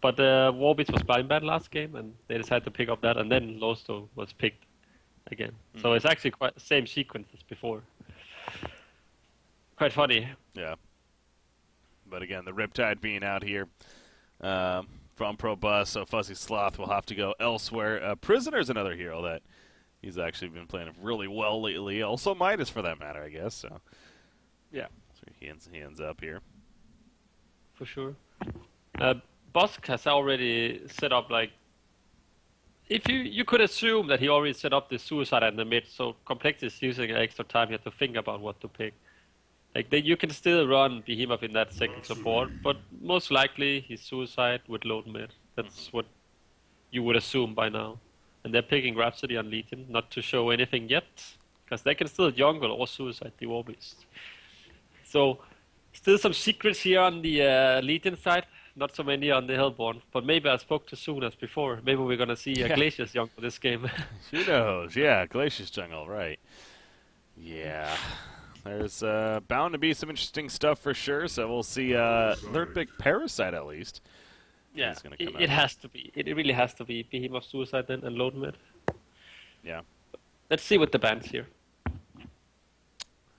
But Warbeast was blind banned last game, and they decided to pick up that, and then Losto was picked again. So it's actually quite the same sequence as before. Quite funny. Yeah. But again, the Riptide being out here from Pro Bus, so Fuzzy Sloth will have to go elsewhere. Prisoner's another hero that he's actually been playing really well lately. Also Midas, for that matter, I guess. So yeah, so he ends up here. For sure. Bosk has already set up, like, if you could assume that he already set up the suicide in the mid, so Complex is using extra time here to think about what to pick. Like, you can still run Behemoth in that second support, but most likely he's suicide with load mid. That's what you would assume by now. And they're picking Rhapsody on Legion, not to show anything yet, because they can still jungle or suicide the Warbeast. So, still some secrets here on the Legion side. Not so many on the Hellborn, but maybe I spoke too soon as before. Maybe we're gonna see Glacius jungle this game. Who knows? Yeah, Glacius jungle, right. Yeah. There's bound to be some interesting stuff for sure, so we'll see third pick Parasite at least. Yeah, it has to be. It really has to be Behemoth Suicide then and Load Mid. Yeah. Let's see what the band's here.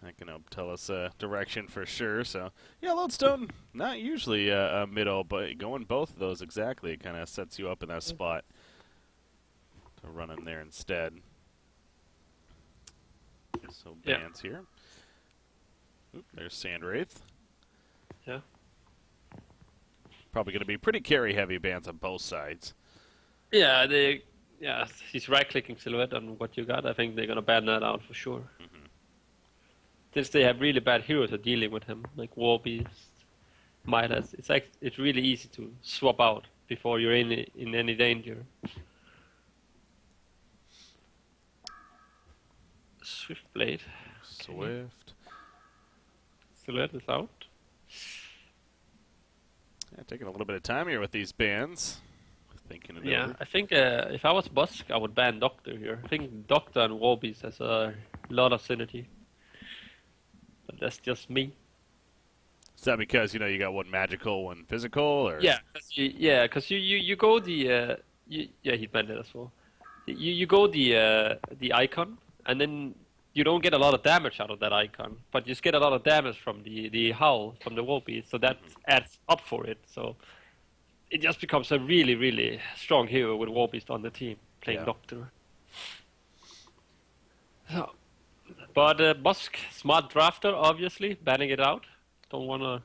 That can help tell us direction for sure. So, yeah, Lodestone, not usually a middle, but going both of those exactly, it kind of sets you up in that spot to run in there instead. So, bands here. Oop, there's Sandwraith. Yeah. Probably going to be pretty carry-heavy bands on both sides. Yeah, he's right-clicking Silhouette on what you got. I think they're going to ban that out for sure. Since they have really bad heroes are dealing with him, like Warbeast, Midas, it's really easy to swap out before you're in any danger. Swiftblade. Swift. Silhouette is out. Yeah, taking a little bit of time here with these bans. Thinking it over. I think if I was Busk, I would ban Doctor here. I think Doctor and Warbeast has a lot of synergy. But that's just me. Is that because, you got one magical, one physical? Or? Yeah, because you go the... he banned it as well. You go the icon, and then you don't get a lot of damage out of that icon, but you just get a lot of damage from the howl, from the Warbeast, so that adds up for it. So it just becomes a really, really strong hero with Warbeast on the team, playing Doctor. So... But Busk, smart drafter, obviously, banning it out. Don't want to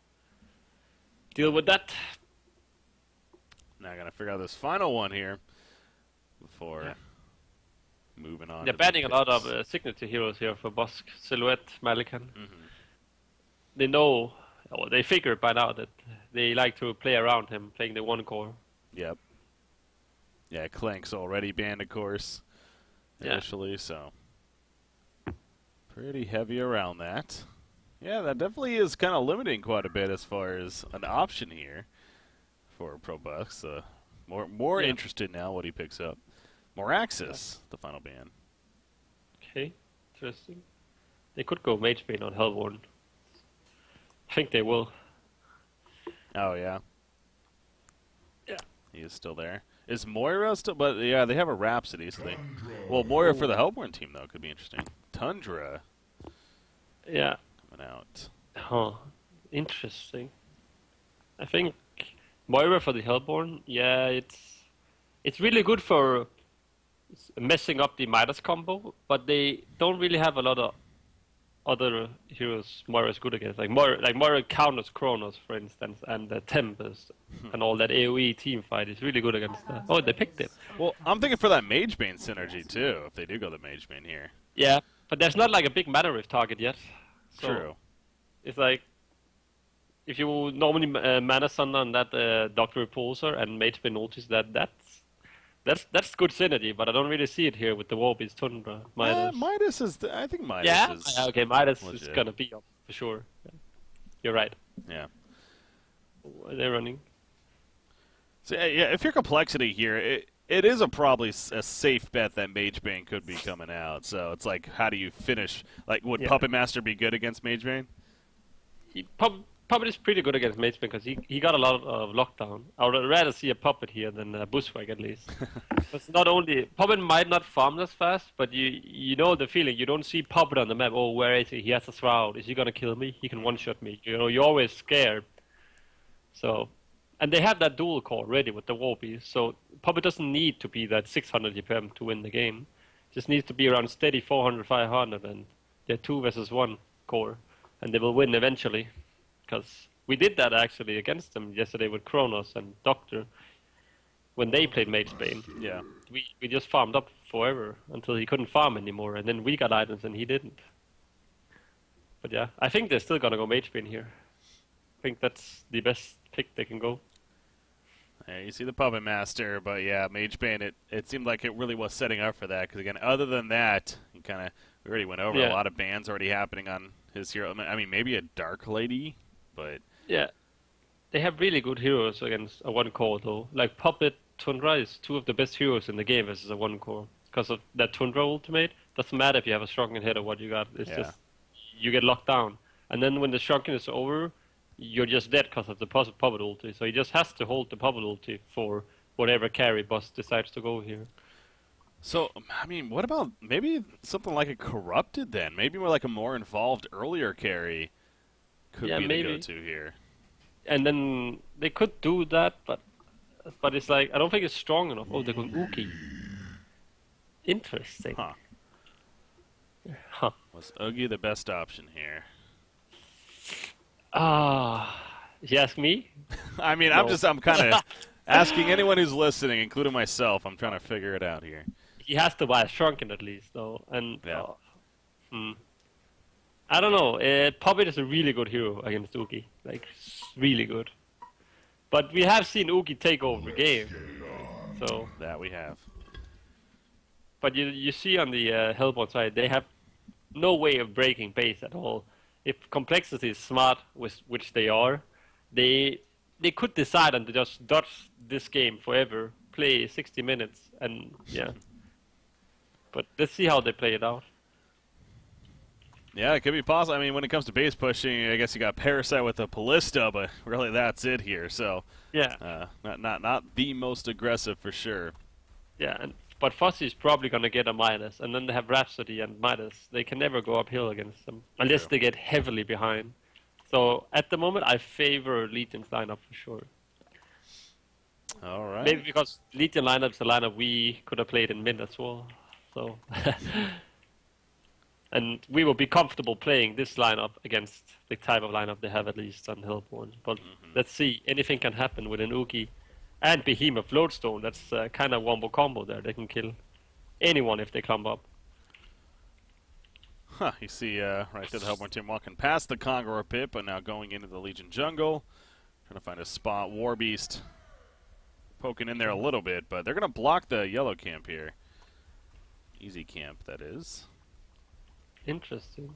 deal with that. Now I got to figure out this final one here before moving on. They're banning a lot of signature heroes here for Busk. Silhouette, Malikan. They know, or they figured by now that they like to play around him, playing the one core. Yep. Yeah, Clank's already banned, of course, initially, so... Pretty heavy around that. Yeah, that definitely is kind of limiting quite a bit as far as an option here for Pro Bucks. More interested now what he picks up. Moraxis, the final ban. Okay, interesting. They could go Mage Bane on Hellborn. I think they will. Oh, yeah? Yeah. He is still there. Is Moira still? But, yeah, they have a Rhapsody, so they... Well, Moira for the Hellborn team, though, could be interesting. Tundra. Yeah. Coming out. Huh. Interesting. I think Moira for the Hellborn, it's really good for messing up the Midas combo, but they don't really have a lot of other heroes Moira's good against. Like Moira counters Kronos, for instance, and the Tempest, and all that AoE team fight is really good against that. Oh, they picked it. Well, I'm thinking for that Mage Bane synergy, too, if they do go the Mage Bane here. Yeah, but there's not like a big Mana Rift target yet. So True. It's like, if you normally Mana Sunder on that Doctor Repulsor and Mage Bane ultis, that's good synergy, but I don't really see it here with the Warbeast Tundra. Midas is... I think Midas is... Yeah, okay, Midas legit. is gonna be up for sure. Yeah. You're right. Yeah. They're running. So, yeah, if you're Complexity here, it is probably a safe bet that Mage Bane could be coming out. So it's like, how do you finish? Like, would Puppet Master be good against Mage Bane? Puppet is pretty good against Mage because he got a lot of lockdown. I would rather see a Puppet here than a Bushwhack at least. Because not only Puppet might not farm as fast, but you know the feeling. You don't see Puppet on the map. Oh, where is he? He has a shroud. Is he gonna kill me? He can one-shot me. You know, you're always scared. So, and they have that dual core ready with the Warbeast. So Puppet doesn't need to be that 600 EPM to win the game. Just needs to be around steady 400, 500, and they're 2 versus 1 core, and they will win eventually. Because we did that actually against them yesterday with Kronos and Doctor when they played Mage Bane. Yeah. We just farmed up forever until he couldn't farm anymore, and then we got items and he didn't. But yeah, I think they're still gonna go Mage Bane here. I think that's the best pick they can go. Yeah, you see the Puppet Master, but yeah, Mage Bane, it seemed like it really was setting up for that. Because again, other than that, we already went over a lot of bans already happening on his hero. I mean, maybe a Dark Lady, but yeah, they have really good heroes against a 1 core though. Like Puppet, Tundra is 2 of the best heroes in the game versus a 1 core. Because of that Tundra ultimate, doesn't matter if you have a Shrunken head or what you got. It's just you get locked down, and then when the Shrunken is over, you're just dead because of the Puppet ulti. So he just has to hold the Puppet ulti for whatever carry boss decides to go here. So, I mean, what about maybe something like a Corrupted then? Maybe more like a more involved earlier carry could be the go-to here. And then they could do that, but it's like, I don't think it's strong enough. Oh, they're going Uki. Interesting. Huh. Was Oogie the best option here? You ask me? I mean, no. I'm kind of asking anyone who's listening, including myself. I'm trying to figure it out here. He has to buy a Shrunken at least, though. And I don't know. Puppet is a really good hero against Oogie. Like, really good. But we have seen Oogie take over the game. So that we have. But you see on the Hellborn side, they have no way of breaking base at all. If Complexity is smart, which they are, they could decide on to just dodge this game forever, play 60 minutes, and yeah. But let's see how they play it out. Yeah, it could be possible. I mean, when it comes to base pushing, I guess you got Parasite with a Ballista, but really that's it here. So yeah, not the most aggressive for sure. Yeah, but Fuzzy's probably going to get a Midas, and then they have Rhapsody and Midas. They can never go uphill against them, unless they get heavily behind. So, at the moment, I favor Legion's lineup for sure. All right. Maybe because Legion lineup is a lineup we could have played in mid as well. So, and we will be comfortable playing this lineup against the type of lineup they have at least on Hellborn. But let's see, anything can happen with an Oogie. And Behemoth Lodestone, that's kind of wombo combo there. They can kill anyone if they clump up. Huh, you see right there the Hellborn team walking past the Conqueror pit, but now going into the Legion jungle. Trying to find a spot. Warbeast poking in there a little bit, but they're going to block the yellow camp here. Easy camp, that is. Interesting.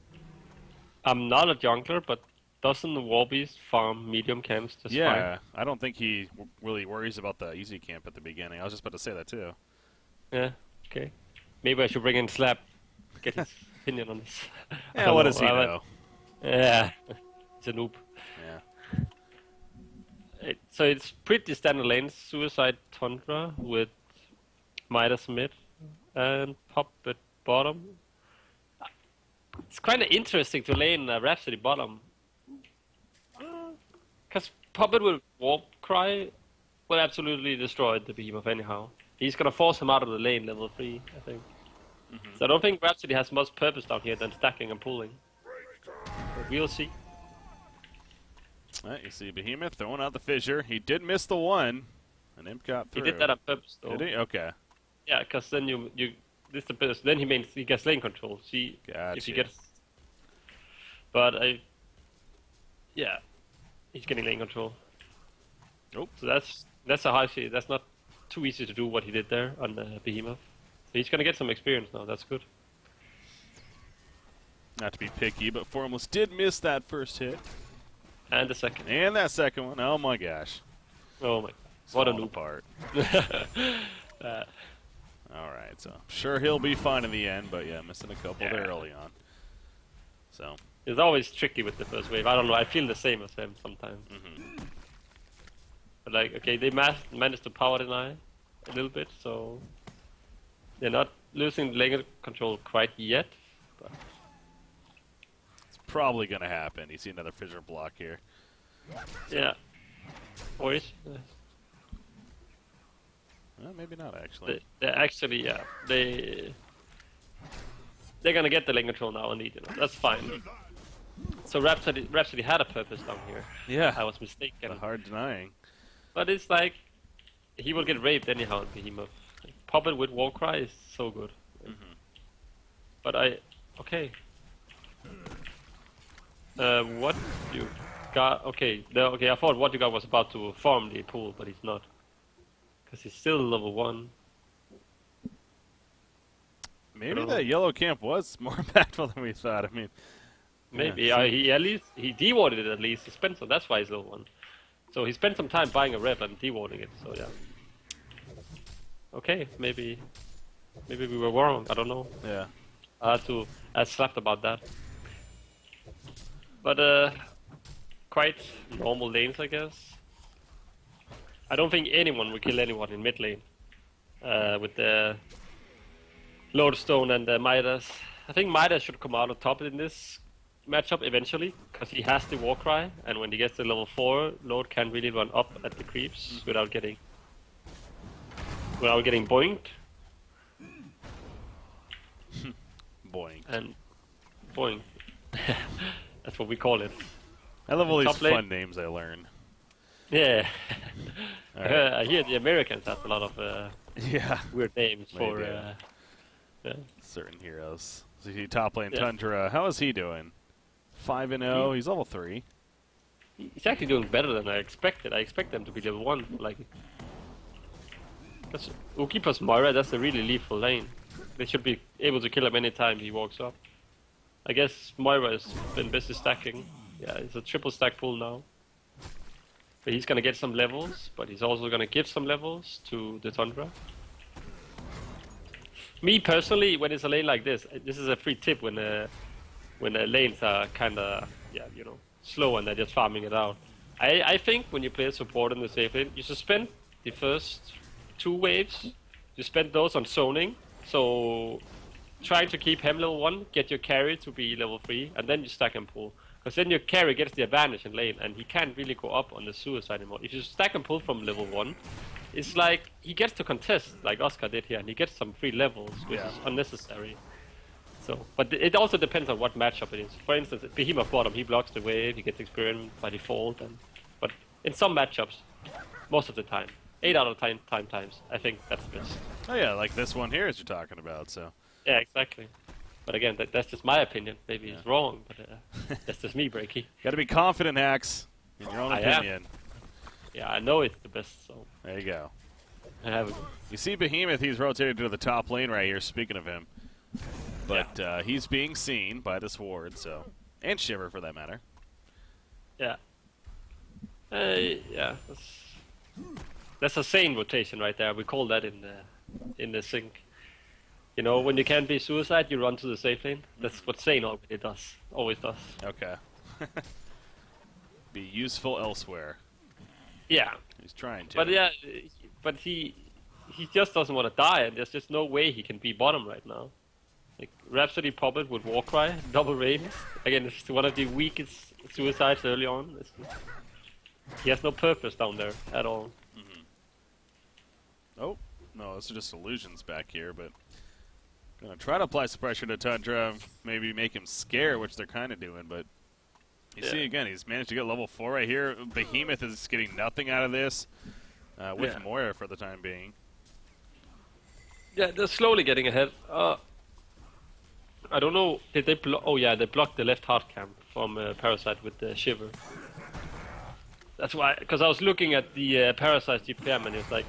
I'm not a jungler, but doesn't the Warbeast farm medium camps just fine? I don't think he really worries about the easy camp at the beginning. I was just about to say that too. Yeah, okay. Maybe I should bring in Slap, get his opinion on this. Yeah, what does he know? Yeah, he's a noob. Yeah. So it's pretty standard lanes. Suicide Tundra with Midas mid and Puppet bottom. It's kind of interesting to lane Rhapsody bottom. Because Puppet with Warp Cry will absolutely destroy the Behemoth anyhow. He's going to force him out of the lane level 3, I think. So I don't think Rhapsody has much purpose down here than stacking and pulling. But we'll see. You see Behemoth throwing out the fissure. He did miss the one. An imp got through. He did that on purpose though. Did he? Okay. Yeah, because then then he gets lane control. See if he gets. But yeah, he's getting lane control. Nope. So that's a high shit. That's not too easy to do what he did there on the Behemoth. So he's gonna get some experience now. That's good. Not to be picky, but Formless did miss that first hit. And the second. And that second one. Oh my gosh. Oh my god. What a noob part. Alright, so I'm sure he'll be fine in the end, but yeah, missing a couple there early on. So, It's always tricky with the first wave. I don't know. I feel the same as him sometimes. But like, okay, they managed to power deny a little bit, so they're not losing lane control quite yet. But It's probably going to happen. You see another fissure block here. yeah, boys. Well, maybe not, actually. They're actually, yeah, they're gonna get the lane control now and need it. That's fine. So Rhapsody had a purpose down here. Yeah. I was mistaken. Hard denying. But it's like, he will get raped anyhow in Behemoth. Pop it with Warcry is so good. But okay. What you got? Okay, okay. I thought what you got was about to farm the pool, but he's not, because he's still level 1. Maybe that yellow camp was more impactful than we thought. I mean, maybe yeah, he at least he dewarded it at least. He spent some. That's why he's level 1. So he spent some time buying a rep and dewarding it. So yeah. Okay, maybe we were wrong. I don't know. Yeah. I slapped about that. But quite normal lanes, I guess. I don't think anyone will kill anyone in mid lane with the Lodestone and the Midas. I think Midas should come out on top in this matchup eventually, because he has the Warcry, and when he gets to level 4, Lord can't really run up at the creeps without getting boinked. Boing. And boing. That's what we call it. I love all these Top lane. fun names I learn. Yeah. All right. I hear the Americans have a lot of Yeah. weird names for Maybe. yeah. Certain heroes. So you see top lane Yeah. Tundra. How is he doing? 5-0. He's level 3. He's actually doing better than I expected. I expect them to be level 1. Like, that's Uki plus Moira, that's a really lethal lane. They should be able to kill him anytime he walks up. I guess Moira has been busy stacking. Yeah, it's a triple stack pool now. But he's gonna get some levels, but he's also gonna give some levels to the Tundra. Me personally, when it's a lane like this is a free tip when the lanes are kinda, slow and they're just farming it out. I think when you play support in the safe lane, you should spend the first 2 waves, you spend those on zoning, so trying to keep him level 1, get your carry to be level 3, and then you stack and pull. Because then your carry gets the advantage in lane, and he can't really go up on the suicide anymore. If you stack and pull from level 1, it's like he gets to contest, like Oscar did here, and he gets some free levels, which is unnecessary. So, but it also depends on what matchup it is. For instance, Behemoth bottom, he blocks the wave, he gets experience by default, but in some matchups, most of the time, 8 out of 10 times, I think that's best. Oh yeah, like this one here as you're talking about. So. Yeah, exactly. But again, that's just my opinion. Maybe it's wrong, but that's just me, Breaky. Got to be confident, Hacks, in your own opinion. Yeah, I know it's the best, so. There you go. I have it. You see Behemoth, he's rotated to the top lane right here, speaking of him. But he's being seen by this ward, so. And Shiver, for that matter. Yeah. Yeah, that's a sane rotation right there. We call that in the sync. You know, when you can't be suicide, you run to the safe lane. That's what Sane always does. Okay. Be useful elsewhere. Yeah. He's trying to. But yeah, but he just doesn't want to die, and there's just no way he can be bottom right now. Like, Rhapsody pop it with Warcry, double range. Again, it's one of the weakest suicides early on. He has no purpose down there at all. Oh, no, this is just illusions back here, but gonna try to apply some pressure to Tundra, maybe make him scare, which they're kind of doing, but you see again, he's managed to get level 4 right here. Behemoth is getting nothing out of this with Moira for the time being. Yeah, they're slowly getting ahead. I don't know, did they block? Oh yeah, they blocked the left hard camp from Parasite with the Shiver. That's why, because I was looking at the Parasite GPM and it's like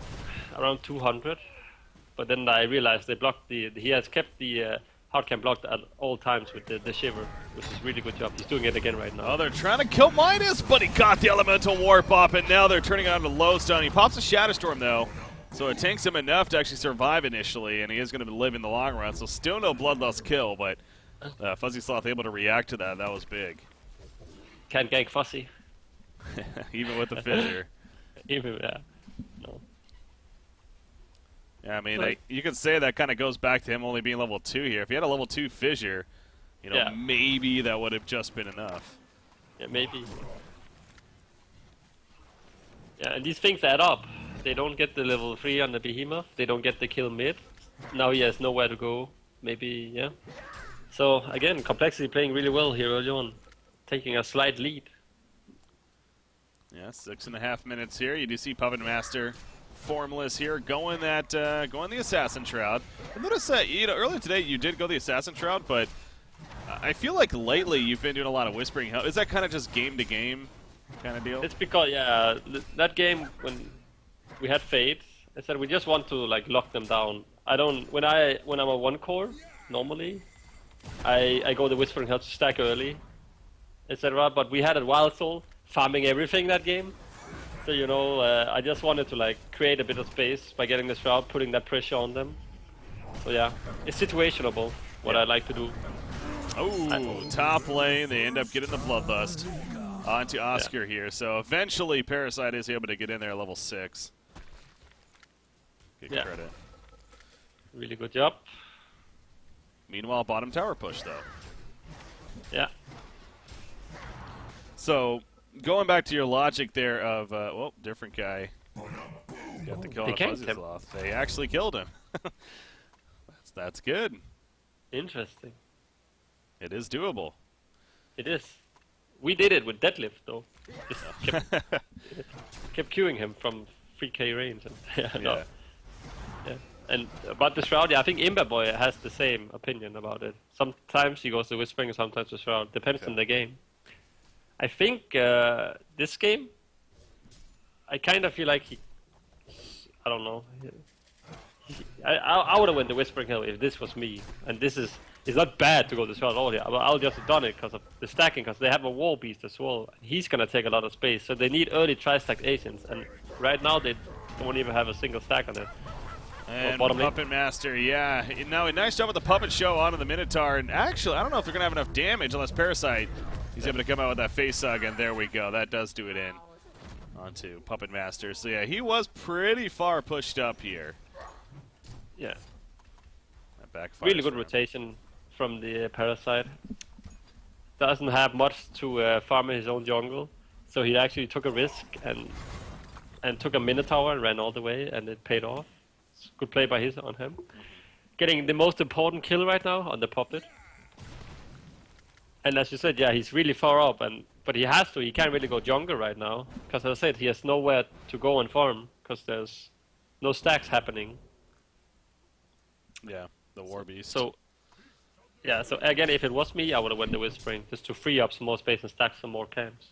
around 200. But then I realized they blocked he has kept the hard camp blocked at all times with the Shiver, which is really good job. He's doing it again right now. Oh, they're trying to kill Midas, but he got the Elemental Warp up, and now they're turning on to Lowstone. He pops a Shadow Storm, though, so it tanks him enough to actually survive initially, and he is going to live in the long run. So still no Bloodlust kill, but Fuzzy Sloth able to react to that. That was big. Can't gank Fuzzy. Even with the fissure. Even, yeah. No. Yeah, I mean, you could say that kind of goes back to him only being level 2 here. If he had a level 2 fissure, you know, maybe that would have just been enough. Yeah, maybe. Yeah, and these things add up. They don't get the level 3 on the Behemoth. They don't get the kill mid. Now he has nowhere to go. Maybe, yeah. So, again, Complexity playing really well here early on. Taking a slight lead. Yeah, 6.5 minutes here. You do see Puppet Master formless here, going the Assassin Shroud. I noticed that, you know, earlier today you did go the Assassin Shroud, but I feel like lately you've been doing a lot of Whispering Helm. Is that kind of just game to game kind of deal? It's because, yeah, that game when we had Fate, I said we just want to like lock them down. I don't when I'm a 1 core normally, I go the Whispering Helm to stack early, etc. But we had a Wild Soul farming everything that game. So, you know, I just wanted to like create a bit of space by getting the Shroud, putting that pressure on them. So yeah, it's situationable, what I like to do. Oh, top lane, they end up getting the Bloodlust onto Oscar here. So eventually Parasite is able to get in there at level 6. Good credit. Really good job. Meanwhile, bottom tower push though. Yeah. So, going back to your logic there of, well, different guy got the kill on Fuzzy Sloth. They actually killed him. That's good. Interesting. It is doable. It is. We did it with Deadlift, though. Just kept queuing him from 3k range. And, yeah. And about the Shroud, I think Imberboy has the same opinion about it. Sometimes he goes to Whispering, sometimes the Shroud. Depends on the game. I think this game, I kind of feel like I don't know. I would have went the Whispering Hill if this was me. And it's not bad to go this route at all here. But I'll just have done it because of the stacking, because they have a War Beast as well. He's going to take a lot of space. So they need early tri-stacked Asians. And right now they don't even have a single stack on it. And Puppet Master, yeah. Now, a nice job with the Puppet Show onto the Minotaur. And actually, I don't know if they're going to have enough damage unless Parasite. He's able to come out with that face hug, and there we go. That does do it in onto Puppet Master. So, yeah, he was pretty far pushed up here. Yeah. That backfires really good rotation from the Parasite. Doesn't have much to farm in his own jungle. So he actually took a risk and took a Minotaur and ran all the way, and it paid off. It's good play by on him. Getting the most important kill right now on the Puppet. And as you said, yeah, he's really far up, but he has to. He can't really go jungle right now, because as I said, he has nowhere to go and farm, because there's no stacks happening. Yeah, the War Beast. So, yeah, so again, if it was me, I would have went the Whispering, just to free up some more space and stack some more camps.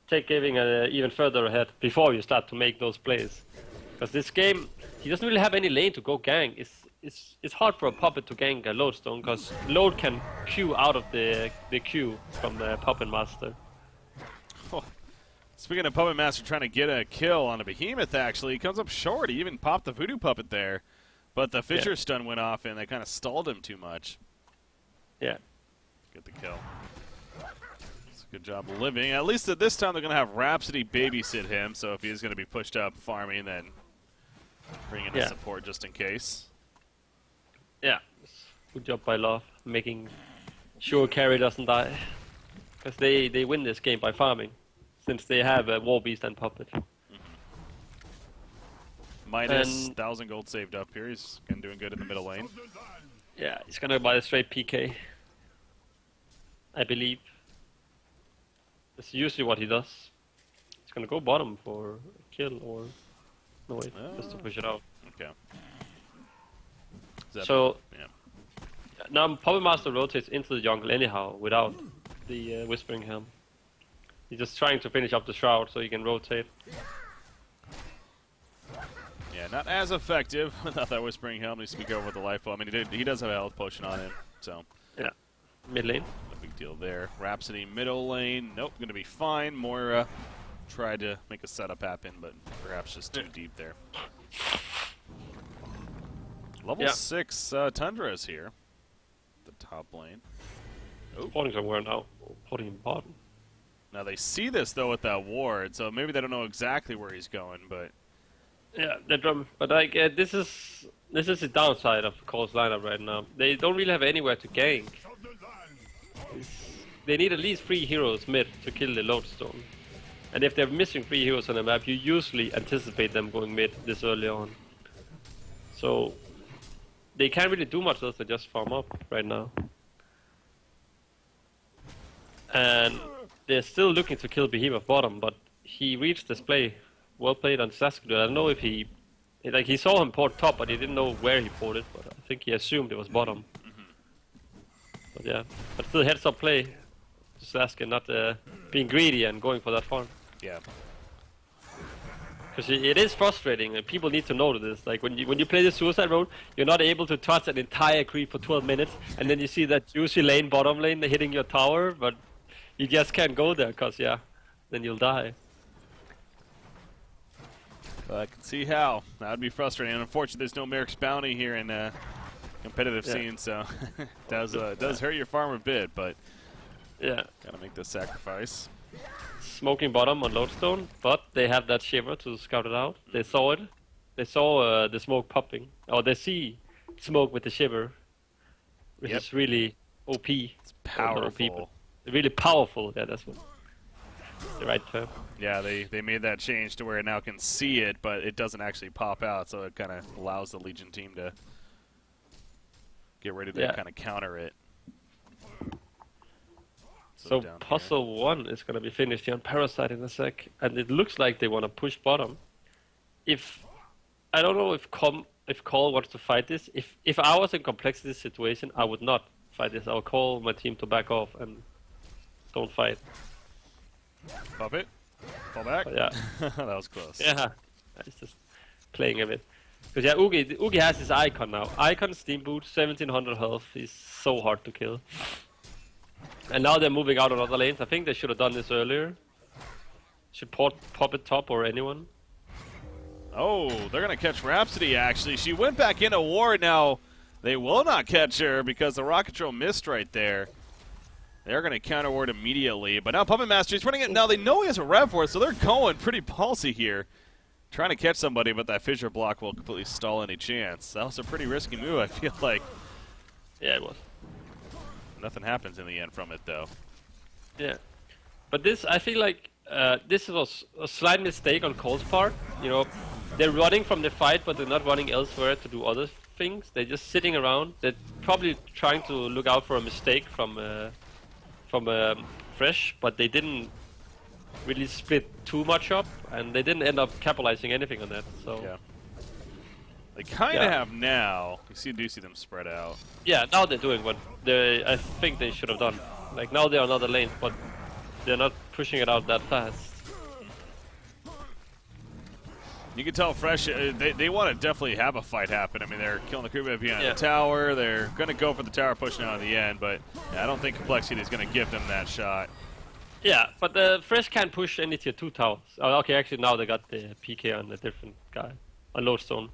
Take giving even further ahead before you start to make those plays. Because this game, he doesn't really have any lane to go gang. It's hard for a Puppet to gank a Lodestone, because Load can queue out of the queue from the Puppet Master. Oh. Speaking of Puppet Master trying to get a kill on a Behemoth, actually, he comes up short. He even popped the Voodoo Puppet there. But the Fissure stun went off, and they kind of stalled him too much. Yeah. Get the kill. It's a good job of living. At least at this time, they're going to have Rhapsody babysit him, so if he is going to be pushed up farming, then bring in a support just in case. Yeah. Good job by Love, making sure Carry doesn't die. Because they win this game by farming, since they have a War Beast and Puppet. Minus 1,000 gold saved up here. He's doing good in the middle lane. Yeah, he's gonna buy a straight PK. I believe. That's usually what he does. He's gonna go bottom for a kill or... No, wait, just to push it out. Okay. So, now Puppet Master rotates into the jungle anyhow, without the Whispering Helm. He's just trying to finish up the Shroud so he can rotate. Yeah, not as effective without that Whispering Helm. Needs to be careful with the life ball. I mean, he does have a health potion on him, so. Yeah. Mid lane. No big deal there. Rhapsody middle lane. Nope, gonna be fine. Moira tried to make a setup happen, but perhaps just too deep there. Level 6 Tundra is here. The top lane. He's porting somewhere now. Porting in bottom. Now they see this though with that ward, so maybe they don't know exactly where he's going, but Yeah, the drum. But like this is the downside of coL's lineup right now. They don't really have anywhere to gank. They need at least 3 heroes mid to kill the lodestone. And if they're missing 3 heroes on the map, you usually anticipate them going mid this early on. So they can't really do much else than just farm up right now. And they're still looking to kill Behemoth bottom, but he reached this play. Well played on Saskatoon. I don't know if he saw him port top, but he didn't know where he ported. But I think he assumed it was bottom. But yeah, but still heads up play. Sask not being greedy and going for that farm. yeah. Because it is frustrating, and people need to know this. Like when you play the suicide road, you're not able to touch an entire creep for 12 minutes, and then you see that juicy lane, bottom lane, hitting your tower, but you just can't go there, because yeah, then you'll die. Well, I can see how. That would be frustrating. And unfortunately, there's no Merrick's Bounty here in competitive scene, so it does hurt your farm a bit, but yeah, gotta make the sacrifice. Smoking bottom on lodestone, but they have that shiver to scout it out. They saw it. They saw the smoke popping, or they see smoke with the shiver, which is really OP. It's powerful. OP, really powerful. Yeah, that's what the right term. Yeah, they made that change to where it now can see it, but it doesn't actually pop out, so it kind of allows the Legion team to get ready to kind of counter it. So puzzle 1 is going to be finished here on Parasite in a sec, and it looks like they want to push bottom. I don't know if coL wants to fight this. If I was in complexity situation, I would not fight this. I would call my team to back off and don't fight. Pop it. Fall back. But yeah, that was close. yeah, it's just playing a bit. Because yeah, Oogie has his icon now. Icon Steam Boot, 1700 health. He's so hard to kill. And now they're moving out on other lanes. I think they should have done this earlier. Should pop it top or anyone. Oh, they're going to catch Rhapsody, actually. She went back into ward. Now, they will not catch her because the rocket drill missed right there. They're going to counter ward immediately. But now Puppet Master is running it. Now, they know he has a Ro4, so they're going pretty palsy here. Trying to catch somebody, but that fissure block will completely stall any chance. That was a pretty risky move, I feel like. Yeah, it was. Nothing happens in the end from it, though. Yeah, but this, I feel like this was a slight mistake on coL's part. You know, they're running from the fight, but they're not running elsewhere to do other things. They're just sitting around. They're probably trying to look out for a mistake from Fresh, but they didn't really split too much up, and they didn't end up capitalizing anything on that. So. Yeah. They kind of have now. You do see them spread out. Yeah, now they're doing what I think they should have done. Like now they're on other lanes, but they're not pushing it out that fast. You can tell Fresh, they want to definitely have a fight happen. I mean, they're killing the creep behind the tower. They're going to go for the tower push now in the end, but I don't think Complexity is going to give them that shot. Yeah, but Fresh can't push any tier 2 towers. Oh, okay, actually now they got the PK on a different guy, on Lodestone.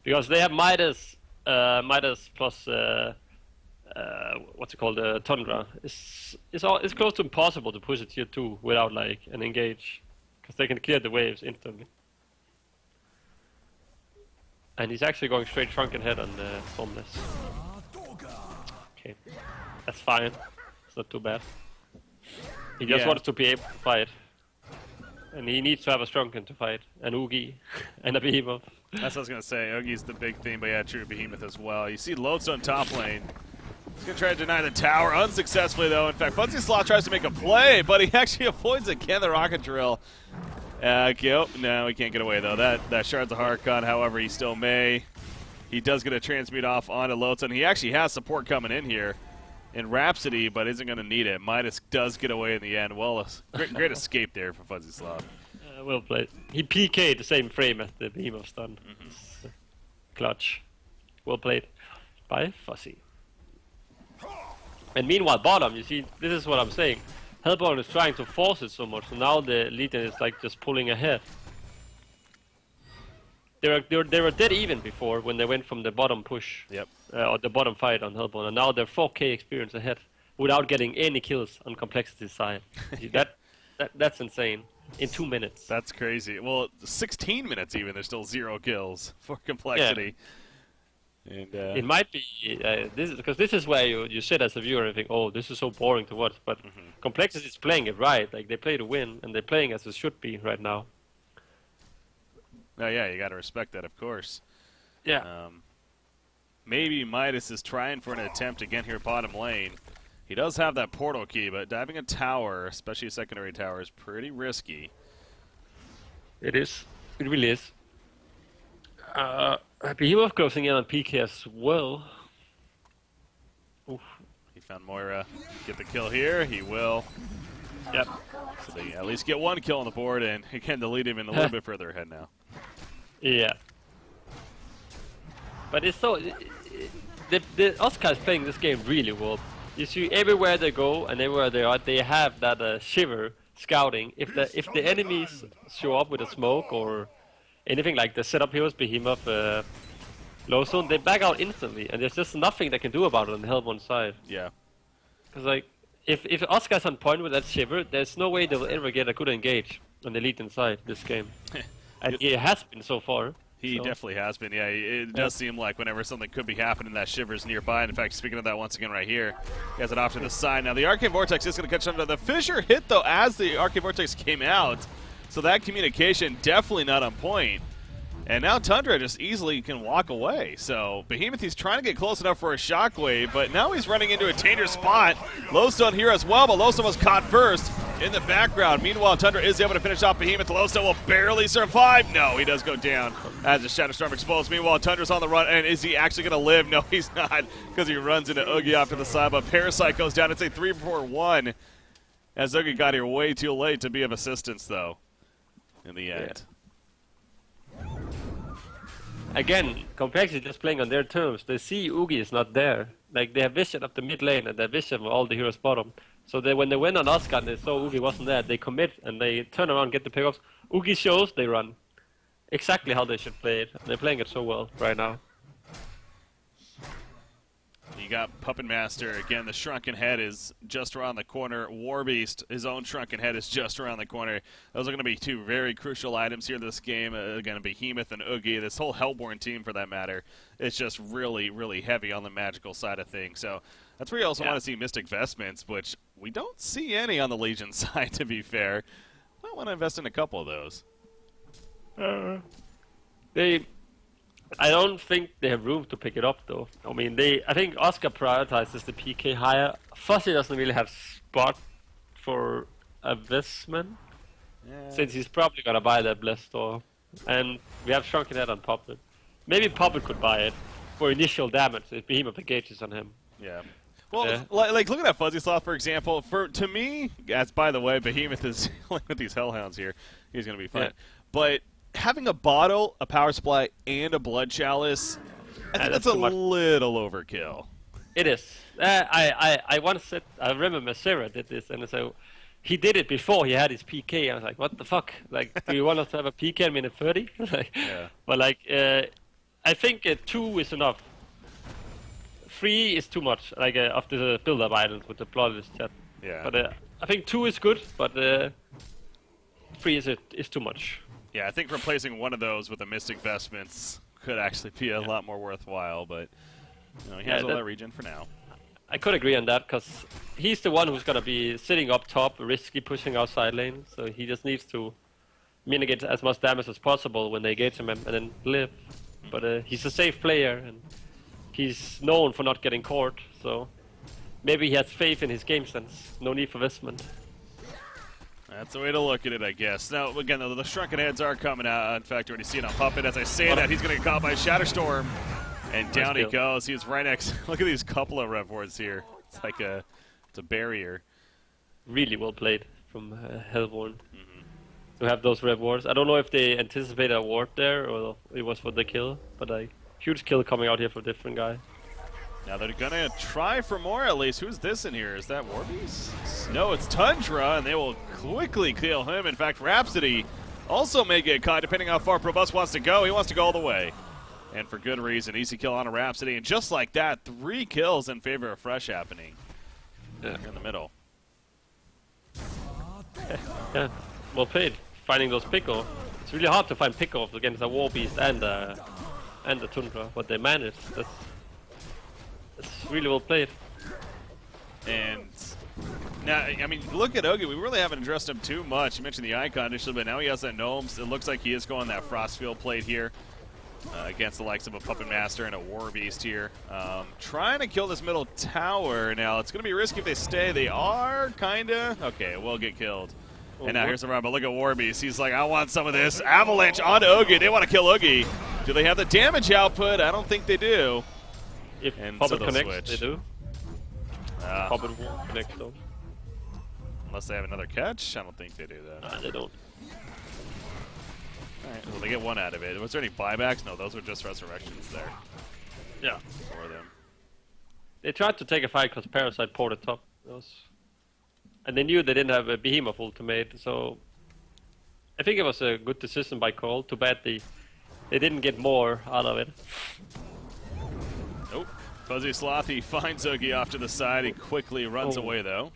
Because they have Midas plus what's it called, Tundra. It's close to impossible to push a tier 2 without like an engage, because they can clear the waves instantly. And he's actually going straight Shrunken Head on the Formless. Okay, that's fine. It's not too bad. He just wants to be able to fight. And he needs to have a Shrunken to fight, an Oogie, and a Behemoth. That's what I was going to say. Oogie's the big thing, but yeah, true, Behemoth as well. You see Lodestone top lane. He's going to try to deny the tower, unsuccessfully though. In fact, Fuzzy Sloth tries to make a play, but he actually avoids again the rocket drill. No, he can't get away though. That Shards of Harkon, however, he still may. He does get a transmute off onto Lodestone. He actually has support coming in here in Rhapsody, but isn't going to need it. Midas does get away in the end. Well, great escape there for Fuzzy Sloth. Well played. He PK'd the same frame as the Behemoth stun. Clutch. Well played by Fuzzy. And meanwhile, bottom, you see, this is what I'm saying. Hellborn is trying to force it so much, so now the Legion is like just pulling ahead. They were dead even before when they went from the bottom push. Yep. Or the bottom fight on Hellborn, and now they're 4k experience ahead. without getting any kills on complexity side. That's insane. In 2 minutes. That's crazy. Well, 16 minutes even, there's still 0 kills for Yeah. complexity. And It might be this is where you sit as a viewer and think, oh, this is so boring to watch. But complexity is playing it right. Like they play to win, and they're playing as it should be right now. oh yeah, you got to respect that, of course. Yeah. Maybe Midas is trying for an attempt again here bottom lane. He does have that portal key, but diving a tower, especially a secondary tower, is pretty risky. It is. It really is. Behemoth closing in on PK as well. Oof. He found Moira. Get the kill here. He will. Yep. So they at least get 1 kill on the board, and again, to lead him in a little bit further ahead now. Yeah. But it's so... The Oscar is playing this game really well. You see, everywhere they go and everywhere they are, they have that shiver scouting. If the enemies show up with a smoke or anything like the setup heroes, Behemoth, low zone, they back out instantly, and there's just nothing they can do about it on the Hellborn side. Yeah. Because like, if Oscar's on point with that shiver, there's no way they'll ever get a good engage on the elite inside this game. And he has been so far. He definitely has been, yeah. It does seem like whenever something could be happening, that Shiver's nearby. And in fact, speaking of that once again right here, he has it off to the side. Now, the Arcane Vortex is going to catch under the Fissure hit, though, as the Arcane Vortex came out. So that communication definitely not on point. And now Tundra just easily can walk away. So Behemoth, he's trying to get close enough for a shockwave, but now he's running into a dangerous spot. Lowstone here as well, but Lowstone was caught first in the background. Meanwhile, Tundra is able to finish off Behemoth. Lowstone will barely survive. No, he does go down as the Shadow Storm exposed. Meanwhile, Tundra's on the run, and is he actually going to live? No, he's not, because he runs into Oogie off to the side, but Parasite goes down. It's a 3-4-1, as Oogie got here way too late to be of assistance, though, in the end. Yeah. Again, Complexity is just playing on their terms. They see Oogie is not there. Like, they have vision of the mid lane, and they have vision of all the heroes bottom. So when they went on Oscar and they saw Oogie wasn't there, they commit and they turn around, get the pickups. Oogie shows, they run. Exactly how they should play it. They're playing it so well right now. You got Puppet Master. Again, the Shrunken Head is just around the corner. Warbeast, his own Shrunken Head, is just around the corner. Those are going to be 2 very crucial items here in this game. Again, Behemoth and Oogie. This whole Hellborn team, for that matter, is just really, really heavy on the magical side of things. So that's where you also want to see Mystic Vestments, which we don't see any on the Legion side, to be fair. Might want to invest in a couple of those. I don't think they have room to pick it up, though. I mean, I think Oscar prioritizes the PK higher. Fuzzy doesn't really have spot for a Vestment, since he's probably gonna buy that Blessed Door. And we have Shrunken Head on Puppet. Maybe Puppet could buy it for initial damage if Behemoth engages on him. Yeah. Well, like look at that Fuzzy Sloth, for example. To me, as by the way, Behemoth is with these Hellhounds here. He's gonna be fine. Yeah. But having a bottle, a power supply, and a blood chalice, I think that's a little overkill. It is. I once said, I remember Sarah did this, and so he did it before he had his PK. I was like, what the fuck? Like, do you want us to have a PK in minute 30? But like, I think 2 is enough. 3 is too much, like of the build-up items with the bloodless chat. Yeah. But I think 2 is good, but 3 is too much. Yeah, I think replacing one of those with the Mystic Vestments could actually be a lot more worthwhile, but he has all that regen for now. I could agree on that, because he's the one who's going to be sitting up top, risky pushing outside lane, so he just needs to mitigate as much damage as possible when they engage him and then live. But he's a safe player, and he's known for not getting caught, so maybe he has faith in his game sense. No need for Vestment. That's the way to look at it, I guess. Now, again, the Shrunken Heads are coming out. In fact, you already see it on Puppet. As I say that, he's going to get caught by Shatterstorm. And down he goes. He's right next. Look at these couple of Rev Wards here. It's like it's a barrier. Really well played from Hellborn to have those Rev Wards. I don't know if they anticipated a ward there or it was for the kill, but a huge kill coming out here for a different guy. Now they're going to try for more at least. Who's this in here? Is that Warbeast? No, it's Tundra, and they will quickly kill him. In fact, Rhapsody also may get caught, depending how far Probust wants to go. He wants to go all the way. And for good reason. Easy kill on a Rhapsody. And just like that, 3 kills in favor of Fresh happening. in the middle. Yeah, well played. Finding those pickle. It's really hard to find pick-offs against a War Beast and the Tundra, but they managed. That's really well played. And now, I mean, look at Oogie. We really haven't addressed him too much. You mentioned the icon initially, but now he has that gnomes. It looks like he is going that Frostfield plate here against the likes of a Puppet Master and a War Beast here. Trying to kill this middle tower. Now, it's going to be risky if they stay. They are, kind of. Okay, we'll get killed. And now here's the run, but look at War Beast. He's like, I want some of this. Avalanche onto Oogie. They want to kill Oogie. Do they have the damage output? I don't think they do. If And Puppet so connects, switch. they do. Puppet won't connect though. Unless they have another catch? I don't think they do that. They don't. Alright, well, they get one out of it. Was there any buybacks? No, those were just resurrections there Yeah. for them. They tried to take a fight because Parasite ported top. And they knew they didn't have a Behemoth ultimate, so I think it was a good decision by coL. Too bad they didn't get more out of it. Nope. Fuzzy Slothy finds Oogie off to the side. He quickly runs away, though.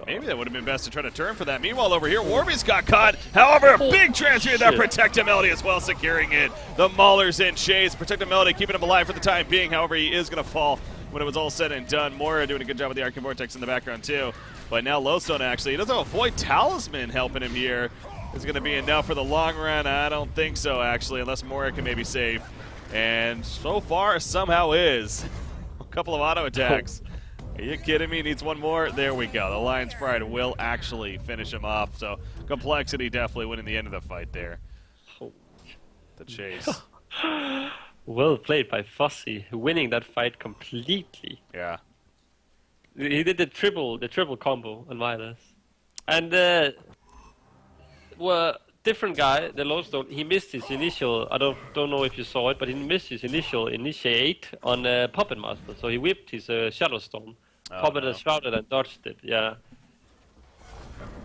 Maybe that would have been best to try to turn for that. Meanwhile, over here, Warby's got caught. However, a big transfer that Protective Melody as well, securing it. The Maulers in chase. Protective Melody keeping him alive for the time being. However, he is going to fall when it was all said and done. Mora doing a good job with the Arcane Vortex in the background, too. But now Lowstone, actually, he doesn't have a Void Talisman helping him here. Is going to be enough for the long run? I don't think so, actually, unless Mora can maybe save. And so far, somehow is. A couple of auto attacks. Are you kidding me? Needs one more. There we go. The Lion's Pride will actually finish him off. So Complexity definitely winning the end of the fight there. The chase. Well played by Fuzzy, winning that fight completely. Yeah. He did the triple combo on Midas. And well, different guy, the Lowstone, he missed his initial, I don't know if you saw it, but he missed his initial initiate on Puppet Master. So he whipped his Shadow Storm. Puppet has shrouded and dodged it, yeah.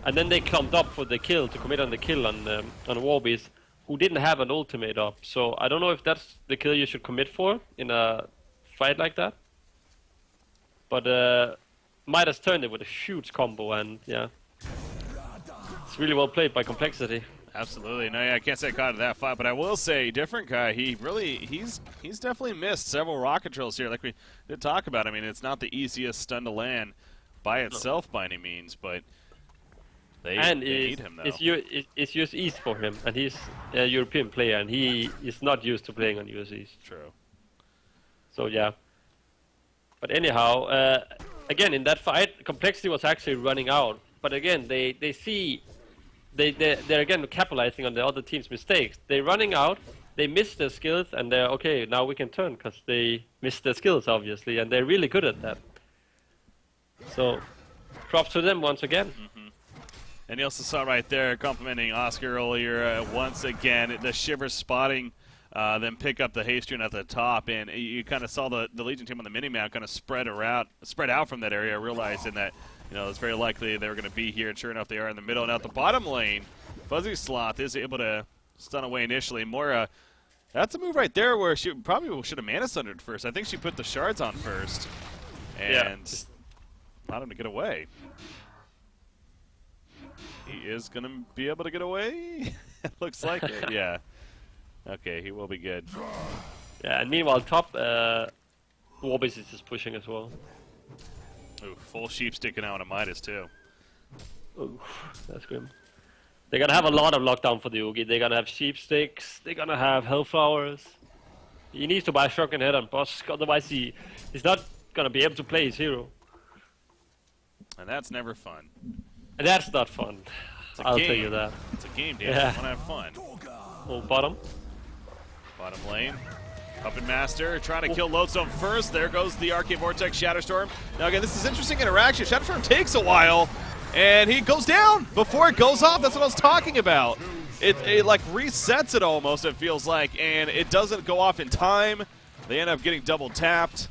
And then they clumped up for the kill, to commit on the kill on Warbeast, who didn't have an ultimate up. So I don't know if that's the kill you should commit for in a fight like that. But Midas turned it with a huge combo, and yeah. It's really well played by Complexity. Absolutely. No, yeah, I can't say I caught that fight, but I will say, different guy. He's definitely missed several rocket drills here, like we did talk about. I mean, it's not the easiest stun to land by itself by any means, but they need him though. It's US East for him, and he's a European player, and he is not used to playing on US East. True. So yeah. But anyhow, again in that fight, Complexity was actually running out. But again, they see. They're again capitalizing on the other team's mistakes. They're running out, they miss their skills, and they're okay, now we can turn, because they missed their skills, obviously, and they're really good at that. So, props to them once again. And you also saw right there, complimenting Oscar earlier, once again, the Shiver spotting them pick up the haste rune at the top, and you kind of saw the Legion team on the mini-map kind of spread out from that area, realizing that it's very likely they're going to be here, and sure enough, they are in the middle. And out the bottom lane, Fuzzy Sloth is able to stun away initially. Mora, that's a move right there where she probably should have Mana Sundered first. I think she put the shards on first, and allowed him to get away. He is going to be able to get away? It looks like it, yeah. Okay, he will be good. Yeah, and meanwhile, top, Warbeast is just pushing as well. Ooh, full sheep sticking out on Midas, too. Ooh, that's grim. They're gonna have a lot of lockdown for the Oogie. They're gonna have sheep sticks. They're gonna have hellflowers. He needs to buy Shotgun Head on Boss, otherwise he's not gonna be able to play his hero. And that's never fun. And that's not fun. I'll tell you that. It's a game, Dan. Yeah. You want to have fun. Oh, bottom. Bottom lane. Puppet Master trying to kill Lodestone first. There goes the Arcane Vortex Shatterstorm. Now again, this is interesting interaction. Shatterstorm takes a while, and he goes down before it goes off. That's what I was talking about. It like resets it almost, it feels like, and it doesn't go off in time. They end up getting double tapped.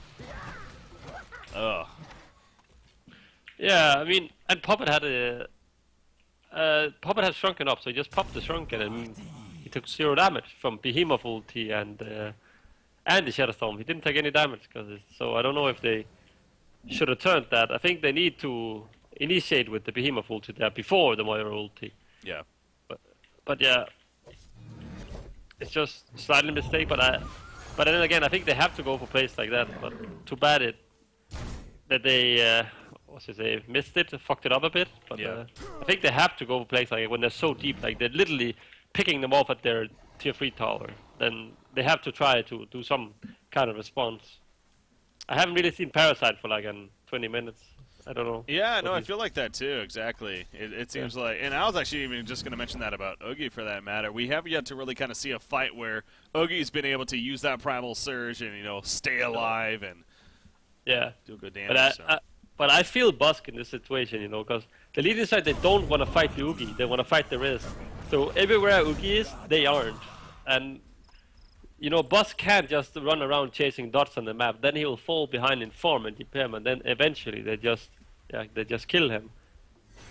Ugh. Yeah, I mean, and Puppet had Puppet has shrunken up, so he just popped the shrunken, and he took 0 damage from Behemoth ulti and the Shatterstorm. He didn't take any damage, so I don't know if they should have turned that. I think they need to initiate with the Behemoth ulti there before the Moira ulti. Yeah. But yeah, it's just slightly mistake. But then again, I think they have to go for plays like that. But too bad that they they missed it, fucked it up a bit. But Yeah. I think they have to go for plays like it when they're so deep, like they're literally picking them off at their tier 3 tower. Then they have to try to do some kind of response. I haven't really seen Parasite for like 20 minutes. I don't know. Yeah, no, I feel like that too, exactly. It seems like, and I was actually even just going to mention that about Oogie for that matter. We have yet to really kind of see a fight where Oogie's been able to use that Primal Surge and, stay alive and do good damage. But I feel Busk in this situation, because the leading side, they don't want to fight the Oogie, they want to fight the Riz. So everywhere Oogie is, they aren't. And, Busk can't just run around chasing dots on the map, then he will fall behind in form and DPM, and then eventually they just kill him.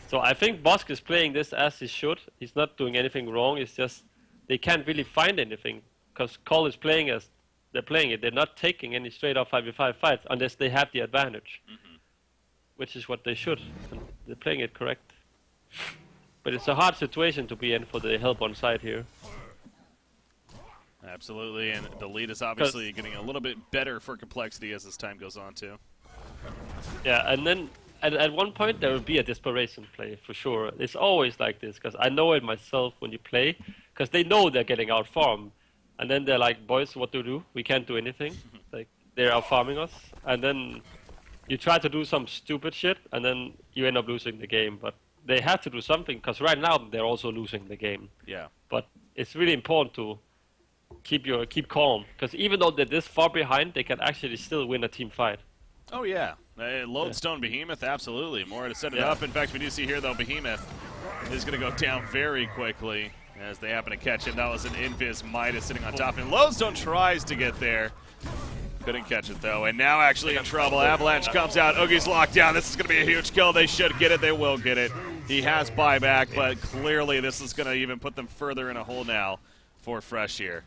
So I think Busk is playing this as he should. He's not doing anything wrong, it's just they can't really find anything, because coL is playing as they're playing it. They're not taking any straight up 5v5 fights unless they have the advantage. Which is what they should, and they're playing it correct. But it's a hard situation to be in for the help on side here. Absolutely, and the lead is obviously getting a little bit better for Complexity as this time goes on too. Yeah, and then at one point there will be a desperation play for sure. It's always like this, because I know it myself when you play, because they know they're getting out farmed, and then they're like, boys, what to do? We can't do anything. Like, they're out farming us, and then you try to do some stupid shit, and then you end up losing the game. But they have to do something, because right now they're also losing the game. Yeah. But it's really important to keep calm, because even though they're this far behind, they can actually still win a team fight. Oh yeah, Lodestone Behemoth, absolutely. More to set it up. In fact, we do see here though, Behemoth is going to go down very quickly as they happen to catch him. That was an Invis Midas sitting on top, and Lodestone tries to get there. Couldn't catch it though, and now actually in trouble. Avalanche comes out, Oogie's locked down. This is going to be a huge kill. They should get it, they will get it. He has buyback, but clearly this is going to even put them further in a hole now for Fresh here.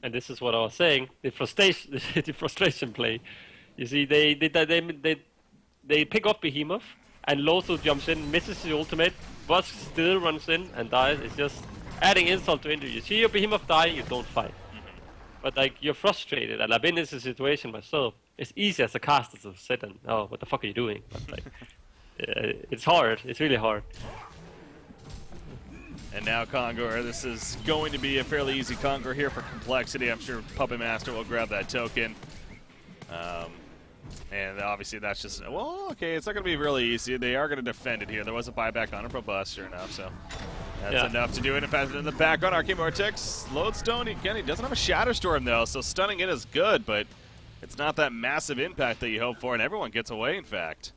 And this is what I was saying, the frustration play. You see, they pick off Behemoth, and Loso jumps in, misses his ultimate, Busk still runs in and dies. It's just adding insult to injury. You see your Behemoth die, you don't fight. But like, you're frustrated, and I've been in this situation myself. It's easy as a caster to sit and, oh, what the fuck are you doing? But like, it's hard, it's really hard. And now Conqueror, this is going to be a fairly easy Conqueror here for Complexity. I'm sure Puppet Master will grab that token. And obviously that's just, well, okay, it's not going to be really easy. They are going to defend it here. There was a buyback on a Probust, sure enough, so that's enough to do it. In fact, in the background, Arcane Vortex, Lodestone, again, he doesn't have a Shatterstorm though, so stunning it is good, but it's not that massive impact that you hope for, and everyone gets away, in fact.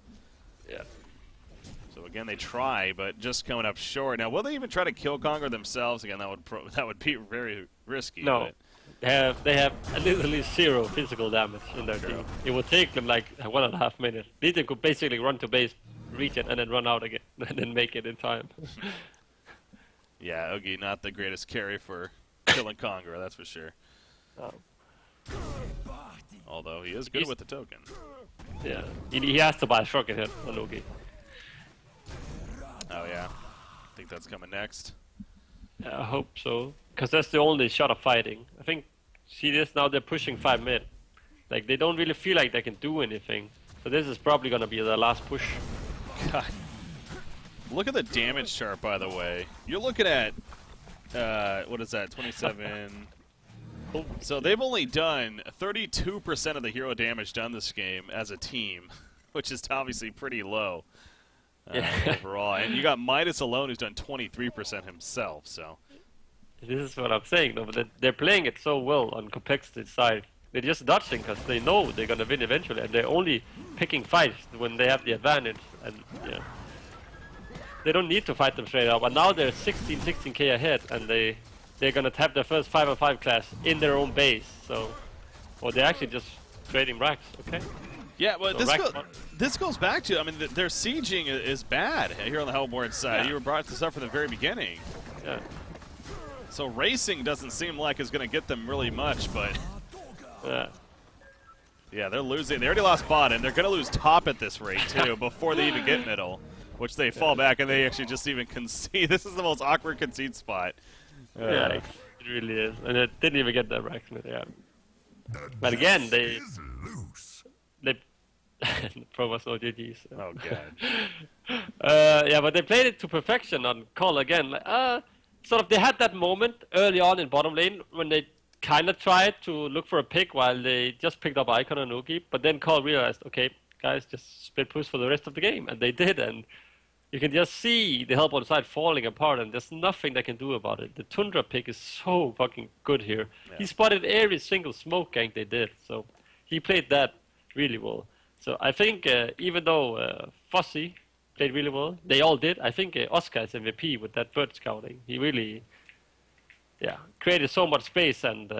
Yeah. So again, they try, but just coming up short. Now, will they even try to kill Conqueror themselves? Again, that would be very risky. No, but they have literally 0 physical damage in their team. It would take them like 1.5 minutes. Legion could basically run to base, reach it, and then run out again, and then make it in time. Yeah, Oogie, not the greatest carry for killing Conqueror, that's for sure. Although he is good with the token. Yeah, he has to buy a shotgun hit on Oogie. Oh yeah, I think that's coming next. Yeah, I hope so, because that's the only shot of fighting. I think, see this, now they're pushing 5 mid. Like, they don't really feel like they can do anything. So this is probably going to be their last push. God. Look at the damage chart, by the way. You're looking at, what is that, 27... So they've only done 32% of the hero damage done this game as a team, which is obviously pretty low. Overall, and you got Midas alone, who's done 23% himself. So this is what I'm saying, though. But they're playing it so well on Complexity side. They're just dodging because they know they're gonna win eventually, and they're only picking fights when they have the advantage. And yeah, they don't need to fight them straight up. And now they're 16k ahead, and they're gonna tap their first 5-on-5 class in their own base. So, or they're actually just trading racks. Okay. Yeah, well, so this goes back to, I mean, their sieging is bad here on the Hellborn side. You brought this up from the very beginning. Yeah. So racing doesn't seem like it's going to get them really much, but... Yeah, they're losing. They already lost bot, and they're going to lose top at this rate, too, before they even get middle, which they fall back, and they actually just even concede. This is the most awkward concede spot. Yeah, it really is. And it didn't even get that back. Yeah. But again, they Pro was no GGs. So. Oh, God. Yeah, but they played it to perfection on coL again. Sort of, they had that moment early on in bottom lane when they kind of tried to look for a pick while they just picked up Icon and Nuki, but then coL realized, okay, guys, just split push for the rest of the game, and they did, and you can just see the help on the side falling apart, and there's nothing they can do about it. The Tundra pick is so fucking good here. Yeah. He spotted every single smoke gank they did, so he played that really well. So I think even though Fuzzy played really well, they all did, I think Oscar is MVP with that bird scouting. He really created so much space and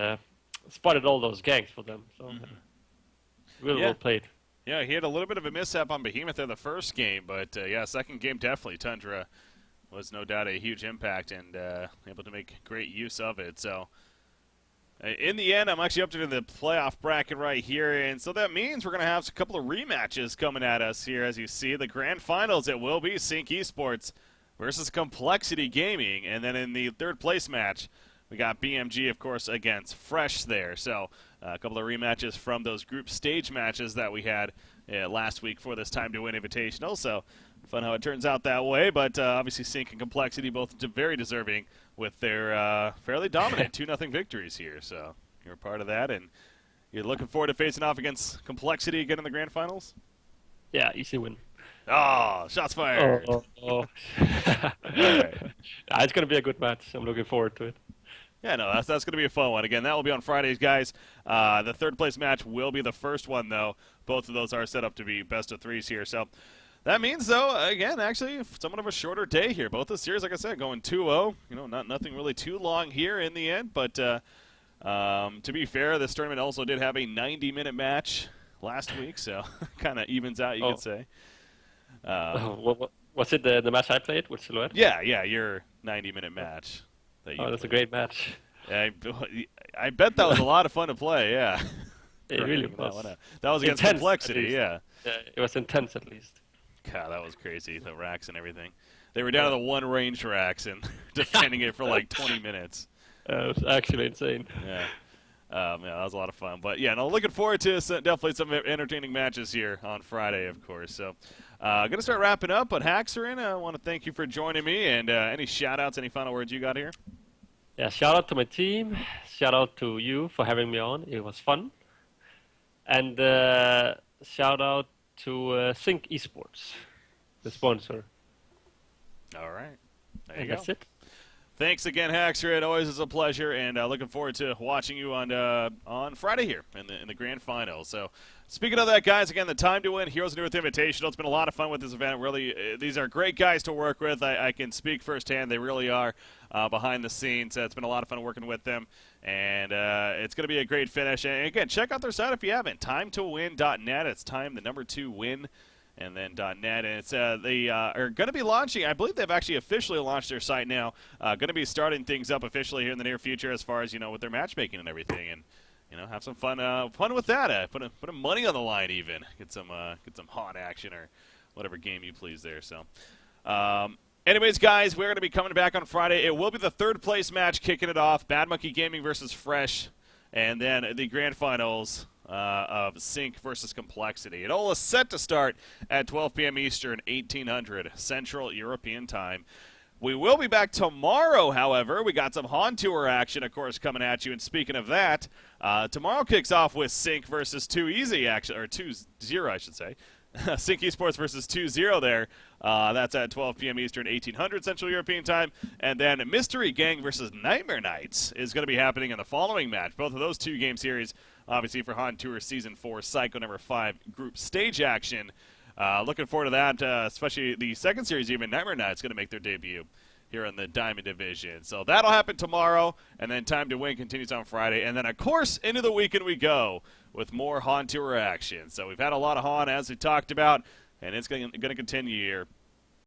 spotted all those ganks for them. So really well played. Yeah, he had a little bit of a mishap on Behemoth in the first game, but second game definitely Tundra was no doubt a huge impact and able to make great use of it. So in the end, I'm actually up to the playoff bracket right here, and so that means we're going to have a couple of rematches coming at us here. As you see, the grand finals, it will be Sync Esports versus Complexity Gaming, and then in the third place match, we got BMG, of course, against Fresh there. So a couple of rematches from those group stage matches that we had last week for this Time to Win Invitational. So fun how it turns out that way, but obviously Sync and Complexity both very deserving with their fairly dominant 2-0 victories here. So you're a part of that, and you're looking forward to facing off against Complexity again in the grand finals? Yeah, easy win. Oh, shots fired. Oh. All right. It's going to be a good match. I'm looking forward to it. Yeah, no, that's going to be a fun one. Again, that will be on Fridays, guys. The third place match will be the first one, though. Both of those are set up to be best of threes here. So that means, though, again, actually, somewhat of a shorter day here. Both the series, like I said, going 2-0. You know, nothing really too long here in the end. But to be fair, this tournament also did have a 90-minute match last week, so kind of evens out, you could say. Was it the match I played with Silhouette? Yeah, your 90-minute match. That's a great match. I bet that was a lot of fun to play, yeah. It really was. That was against intense, Complexity, yeah. Yeah, it was intense at least. God, that was crazy, the racks and everything. They were down to the one range racks and defending it for like 20 minutes. It was actually insane. Yeah. Yeah, that was a lot of fun. But, yeah, no, looking forward to definitely some entertaining matches here on Friday, of course. So, going to start wrapping up, but Haxerin, I want to thank you for joining me. And any shout-outs, any final words you got here? Yeah, shout-out to my team. Shout-out to you for having me on. It was fun. And shout-out to Sync Esports, the sponsor. All right. There you go. That's it. Thanks again, Haxer. It always is a pleasure, and looking forward to watching you on Friday here in the grand final. So, speaking of that, guys, again, the Time to Win Heroes of New Earth Invitational. It's been a lot of fun with this event. Really, these are great guys to work with. I can speak firsthand. They really are behind the scenes. It's been a lot of fun working with them, and it's going to be a great finish. And again, check out their site if you haven't. time2win.net. It's time, the number 2 win. And then .net, and it's they are going to be launching. I believe they've actually officially launched their site now. Going to be starting things up officially here in the near future, as far as with their matchmaking and everything, and have some fun with that. Put a money on the line, even get some hot action or whatever game you please there. So, anyways, guys, we're going to be coming back on Friday. It will be the third place match kicking it off: Bad Monkey Gaming versus Fresh, and then the grand finals of Sync versus Complexity. It all is set to start at 12 p.m. Eastern, 1800 Central European Time. We will be back tomorrow, however. We got some Han Tour action, of course, coming at you. And speaking of that, tomorrow kicks off with Sync versus 2-Easy action, or 2-0, I should say. Sync Esports versus 2-0 there. That's at 12 p.m. Eastern, 1800 Central European Time. And then Mystery Gang versus Nightmare Knights is going to be happening in the following match. Both of those 2-game series, obviously, for Han Tour Season 4 Psycho number 5 group stage action. Looking forward to that, especially the second series, even Nightmare Knights going to make their debut here in the Diamond Division. So that'll happen tomorrow, and then Time to Win continues on Friday. And then, of course, into the weekend we go with more Han Tour action. So we've had a lot of Han, as we talked about, and it's going to continue here